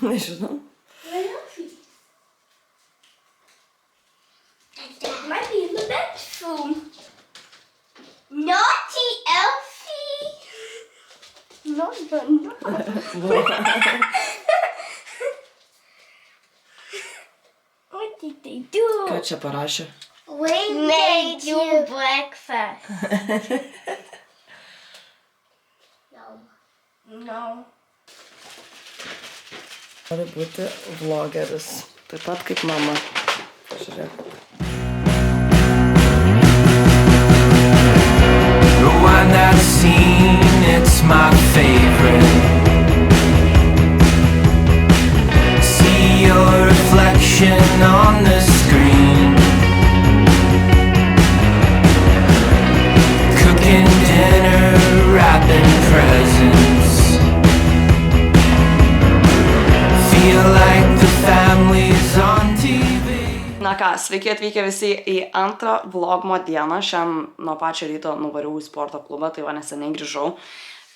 Nežinau. That might be in the bedroom. Naughty Elfie. No. What did they do? Ką čia parašė? We made you breakfast. No. Nori būti vlogeris. Taip pat kaip mama. Pažiūrėk. Rewind that scene, it's my favorite. See your reflection on the screen. Cooking dinner, wrapping presents. Feel like the family's on TV. Na ką, sveiki atvykę visi į antrą vlogmo dieną. Šiandien nuo pačio ryto nuvariau į sporto klubą, tai va neseniai grįžau.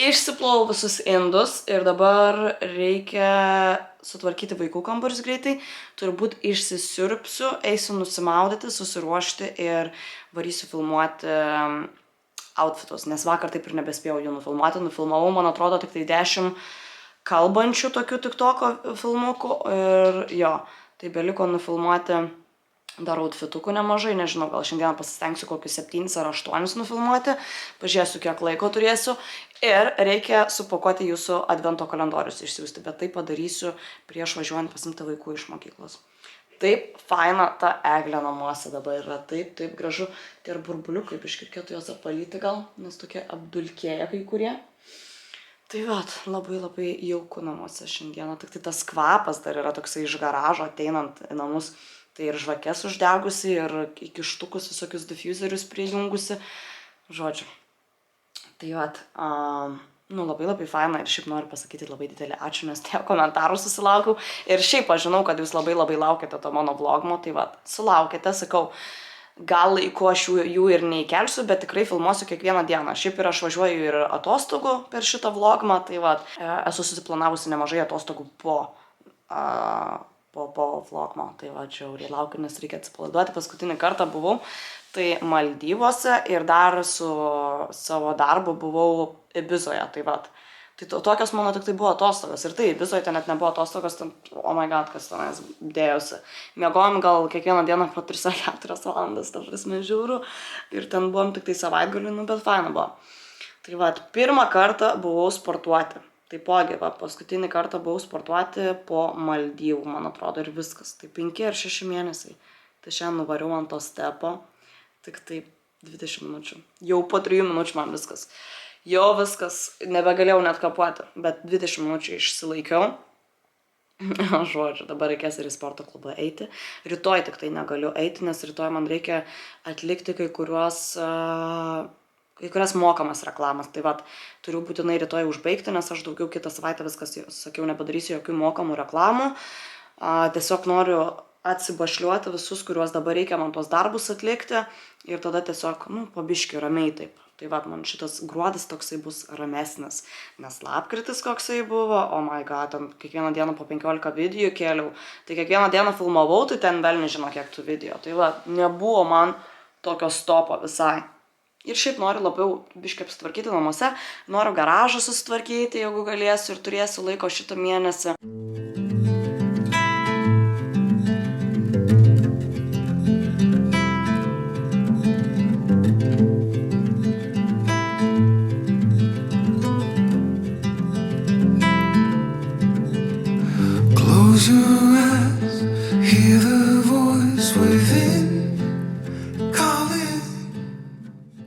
Išsiplovau visus indus ir dabar reikia sutvarkyti vaikų kambarius greitai. Turbūt išsisiurbsiu, eisiu nusimaudyti, susiruošti ir varysiu filmuoti outfitus, nes vakar taip ir nebespėjau jų nufilmuoti. Nufilmavau, man atrodo, tik tai 10 kalbančių tokių TikToko filmukų ir jo, tai beliko nufilmuoti dar outfitukų nemažai, nežinau, gal šiandieną pasistengsiu kokius 7 ar 8 nufilmuoti, pažiūrėsiu, kiek laiko turėsiu ir reikia supakuoti jūsų advento kalendorius išsiųsti, bet tai padarysiu prieš važiuojant pasimti vaikų iš mokyklos. Taip faina ta eglė namuose dabar yra, taip gražu, tie ir burbuliukai, biškirkėtų jos apvalyti gal, nes tokie apdulkėja kai kurie. Tai vat, labai jauku namuose šiandieną, tik tai tas kvapas dar yra toksai iš garažo ateinant į namus. Tai ir žvakes uždegusi, ir kištukus visokius diffuserius prijungusi. Žodžiu. Tai vat, labai faina ir šiaip noriu pasakyti labai didelį ačiū, nes tie komentarų susilaukiau. Ir šiaip aš žinau, kad jūs labai laukiate to mano vlogmo, tai vat, sulaukite, sakau, gal laiku aš jų ir neįkelsiu, bet tikrai filmuosiu kiekvieną dieną. Šiaip ir aš važiuoju ir atostogų per šitą vlogmą, tai vat, esu susiplanavusi nemažai atostogų po vlogmo, tai va, žiauriai laukiu, nes reikia atsipalaiduoti. Paskutinį kartą buvau, tai Maldyvuose ir dar su savo darbu buvau Ibizoje, tai va. Tai tokios mano tik tai buvo atostogos ir tai, Ibizoje ten net nebuvo atostogos, ten, oh my god, kas tenais dėjosi. Miegojom gal kiekvieną dieną po 3-4 valandas, ta prasme žiūriu, ir ten buvom tik tai savaitgalį, bet faina buvo. Tai va, pirmą kartą buvau sportuoti. Taipogi, va, paskutinį kartą buvau sportuoti po Maldyvų, man atrodo, ir viskas. Tai 5 ar 6 mėnesiai. Tai šiandien nuvariau ant to stepo, tik tai 20 minučių. Jau po 3 minučių man viskas. Jau viskas, nebegalėjau net kapuoti, bet 20 minučių išsilaikiau. Žodžiu, dabar reikės ir į sporto klubą eiti. Rytoj tik tai negaliu eiti, nes rytoj man reikia atlikti kai kurias mokamas reklamas. Tai vat, turiu būtinai rytoj užbaigti, nes aš daugiau kitą savaitę viskas, sakiau, nepadarysiu jokių mokamų reklamų. Tiesiog noriu atsibašliuoti visus, kuriuos dabar reikia man tos darbus atlikti ir tada tiesiog, po biškį ramiai taip. Tai vat, man šitas gruodis toksai bus ramesnis, nes lapkritis koksai buvo, oh my god, ten kiekvieną dieną po 15 video kėliau, tai kiekvieną dieną filmavau, tai ten vėl nežino kiek tų video. Tai vat, nebuvo man tokio stopo visai. Ir šiaip noriu labiau biškai apsitvarkyti namuose, noriu garažą susitvarkyti, jeigu galėsiu ir turėsiu laiko šitą mėnesį. Close your eyes, hear the voice within.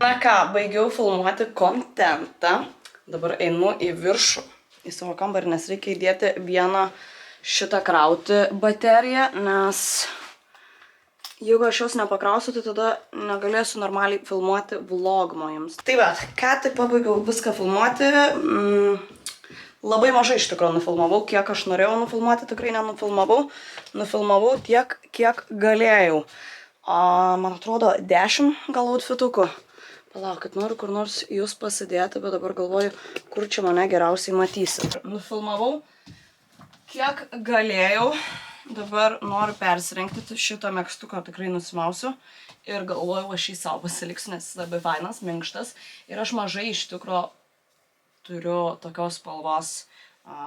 Na ką, baigiau filmuoti kontentą, dabar einu į viršų, į savo kambarį, nes reikia įdėti vieną šitą krauti bateriją, nes jeigu aš jos nepakrausiu, tai tada negalėsiu normaliai filmuoti vlogmo jums. Tai va, ką tai pabaigiau viską filmuoti, labai mažai iš tikrųjų nufilmavau, kiek aš norėjau nufilmuoti, tikrai nenufilmavau, nufilmavau tiek, kiek galėjau. Man atrodo 10 gal outfitukų. Palaukit, noriu kur nors jūs pasidėti, bet dabar galvoju, kur čia mane geriausiai matysit. Nufilmavau kiek galėjau, dabar noriu persirengti šitą megztuką, tikrai nusimausiu. Ir galvoju, aš jį savo pasiliksiu, nes jis labai fainas, minkštas. Ir aš mažai iš tikro turiu tokios spalvos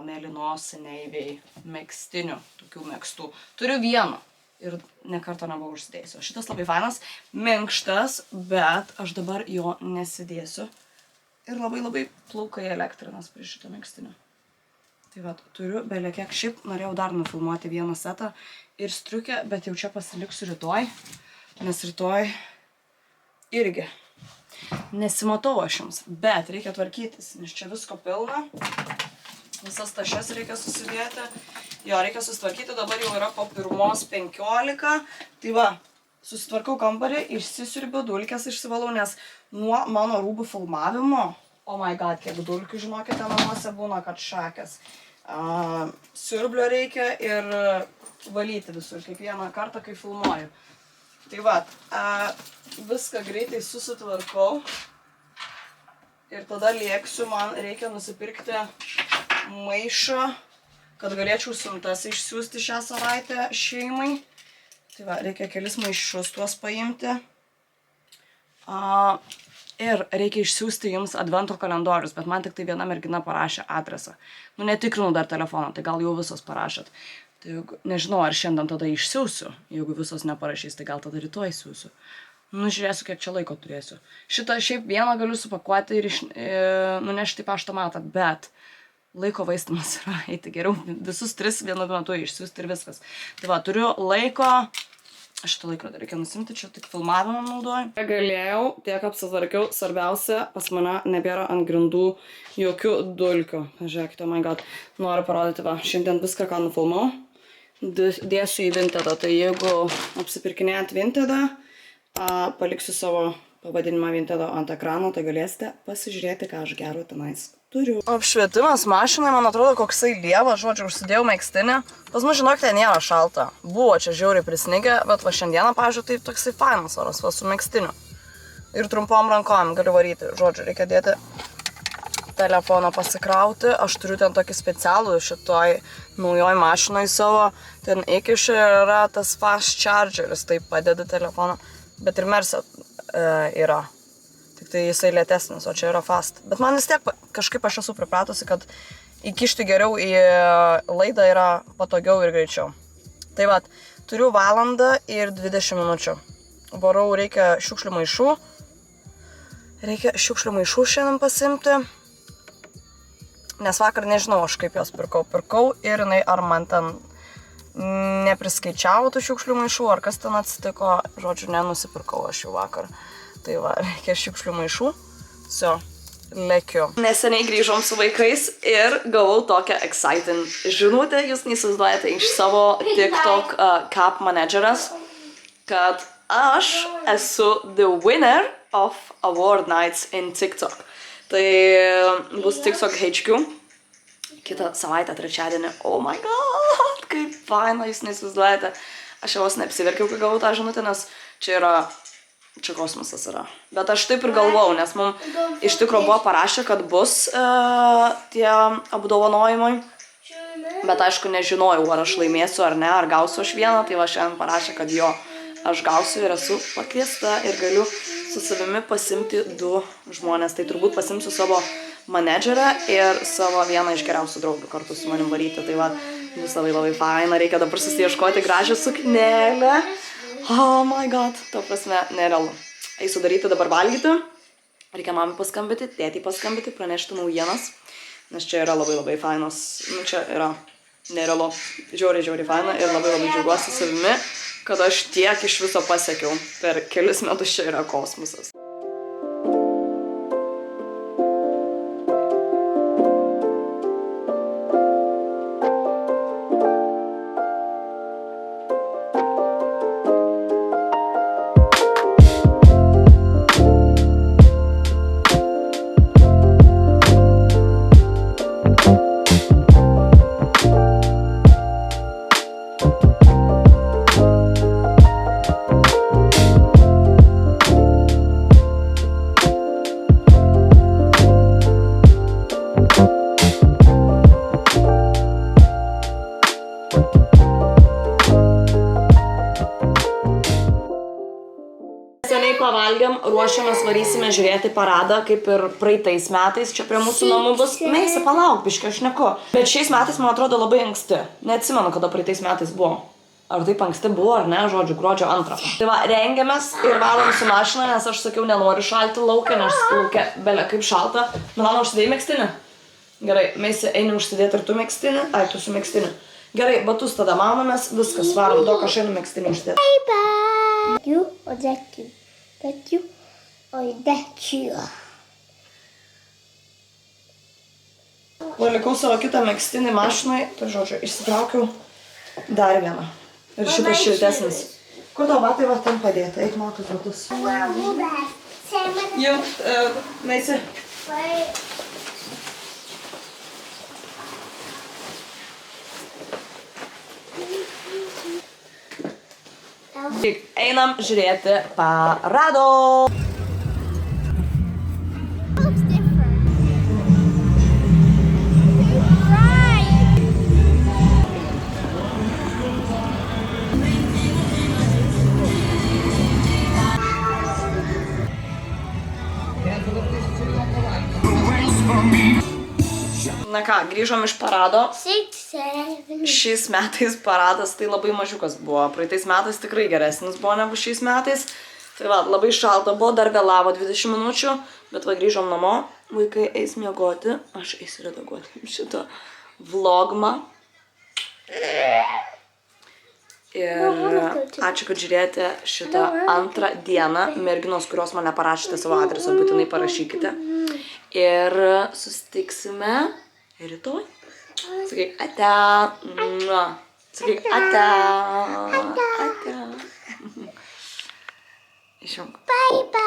mėlynos neiviai megztinių, tokių megztų. Turiu vieną ir nekarto nebuvau užsidėjusi. Šitas labai fainas, minkštas, bet aš dabar jo nesidėsiu. Ir labai plaukai elektrinas prie šito megztinio. Tai va, turiu belekiek, šiaip norėjau dar nufilmuoti vieną setą ir striukę, bet jau čia pasiliksiu rytoj, nes rytoj irgi nesimatau aš jums, bet reikia tvarkytis, nes čia visko pilna, visas tašes reikia susidėti, jo reikia susitvarkyti, dabar jau yra po 1:15, tai va, susitvarkau kambarį, išsisiurbiu, dulkes išsivalau, nes nuo mano rūbų filmavimo, oh my god, kiek dulkių, žinokite, namuose būna, kad šakės. Siurblio reikia ir valyti visur, kiekvieną kartą, kai filmuoju. Tai va, viską greitai susitvarkau ir tada lėksiu, man reikia nusipirkti maišą, kad galėčiau siuntas išsiųsti šią savaitę šeimai. Tai va, reikia kelis maišus tuos paimti. Ir reikia išsiųsti jums advento kalendorius, bet man tik tai viena mergina parašė adresą. Nu, netikrinau dar telefoną, tai gal jau visos parašėt. Tai nežinau, ar šiandien tada išsiųsiu. Jeigu visos neparašys, tai gal tada rytoj išsiųsiu. Nu, žiūrėsiu, kiek čia laiko turėsiu. Šitą šiaip vieną galiu supakuoti ir nunešti į paštomatą, bet laiko vaistimas yra eiti geriau. Visus 3 vienu metu išsiųsti ir viskas. Tai va, turiu laiko. Šitą laikrodį reikia nusimti, čia tik filmavimą naudoju. Galėjau, tiek apsitvarkiau, svarbiausia, pas mane nebėra ant grindų jokių dulkių. Žiūrėkite, oh my god, noriu parodyti, va, šiandien viską, ką nufilmau, dėsiu į Vintedą. Tai jeigu apsipirkinėjat Vintedą, paliksiu savo pavadinimą Vintedo ant ekrano, tai galėsite pasižiūrėti, ką aš gero tenais turiu. Apšvietimas mašinai, man atrodo, koksai lievas, žodžiu, užsidėjau megztinį. Pas mus, žinokite, nėra šalta. Buvo čia žiauriai prisnigę, bet va šiandieną, pavyzdžiui, tai toksai fainas oras, va su megztiniu. Ir trumpom rankom galiu varyti. Žodžiu, reikia dėti telefoną pasikrauti. Aš turiu ten tokį specialų šitoj naujoj mašinoj savo. Ten įkiši yra tas fast chargeris, tai padeda telefoną. Bet ir Merse yra. Tik tai jisai lėtesnis, o čia yra fast. Bet man vis tiek kažkaip aš esu pripratusi, kad įkišti geriau į laidą yra patogiau ir greičiau. Tai va, turiu 1 ir 20 minučių. Varau, reikia šiukšlių maišų. Reikia šiukšlių maišų šiandien pasimti. Nes vakar nežinau aš kaip jos pirkau. Pirkau ir jinai ar man ten nepriskaičiavo tų šiukšlių maišų, ar kas ten atsitiko. Žodžiu, nenusipirkau aš jų vakar. Tai va, reikia šiukšlių maišų. Lekiu. Neseniai grįžom su vaikais ir gavau tokią exciting žinutę, jūs neįsivaizduojate, iš savo TikTok Cap managerės, kad aš esu the winner of award nights in TikTok. Tai bus TikTok HQ. Kitą savaitę, trečiadienį. Oh my god, kaip faina, jūs neįsivaizduojate. Aš jau neapsiverkiau, kai gavau tą žinutę, nes čia kosmosas yra. Bet aš taip ir galvau, nes mums iš tikrųjų buvo parašę, kad bus tie apdovanojimai. Bet aišku, nežinojau, ar aš laimėsiu ar ne, ar gausiu aš vieną. Tai va šiandien parašė, kad jo, aš gausiu ir esu pakviesta ir galiu su savimi pasimti 2 žmonės. Tai turbūt pasimsiu savo menedžerę ir savo vieną iš geriausių draugų kartu su manim varyti. Tai va, bus labai faina, reikia dabar susiieškoti gražią suknelę. Oh my god, to prasme, nerealu. Eisiu daryti dabar valgyti. Reikia mamai paskambyti, tėtį paskambyti, pranešti naujienas. Nes čia yra labai fainos. Nu, čia yra nerealu. Žiauriai faina ir labai džiaugiuosi savimi, kad aš tiek iš viso pasiekiau. Per kelis metus čia yra kosmosas. pavalgiam, ruošiamės, varysime žiūrėti paradą, kaip ir praeitais metais, čia prie mūsų namų bus. Meisi, palauk, biškai, aš neku. Bet šiais metais, man atrodo, labai anksti. Neatsimenu, kada praeitais metais buvo. Ar taip anksti buvo, ar ne, žodžiu, gruodžio 2. Tai va, rengiamės ir varom su mašina, nes aš sakiau, nenoriu šalti laukia, nes laukia belia kaip šalta. Milana, užsidėjai megztinį? Gerai, Meisi, eini užsidėti ir tu megztinį? Ai, tu su megztiniu. Gerai, batus tada manomės, viskas, varom, daug aš einu megztinį užsidėti. Bye bye. You or that you? That you or that you? Palikau savo kitą megztinį mašinai, tai žodžiu, išsitraukiau dar vieną. Ir šitas šiltesnis. Kur tau batai va ten padėti? Eik matus batus. Jau, Meisi. Einam žiūrėti parado. Na ką, grįžom iš parado. 6, 7. Šiais metais paradas tai labai mažiukas buvo. Praeitais metais tikrai geresnis buvo negu šiais metais. Tai va, labai šalta buvo, dar vėlavo 20 minučių, bet va grįžom namo. Vaikai eis miegoti, aš eisiu redaguoti šitą vlogmą. Ir ačiū, kad žiūrėjote šitą antrą dieną. Merginos, kurios mane parašėte savo adresą, būtinai parašykite. Ir susitiksime rytoj. Sakyk, ate. Sakyk, ate. Ate. Išjung. Bye bye.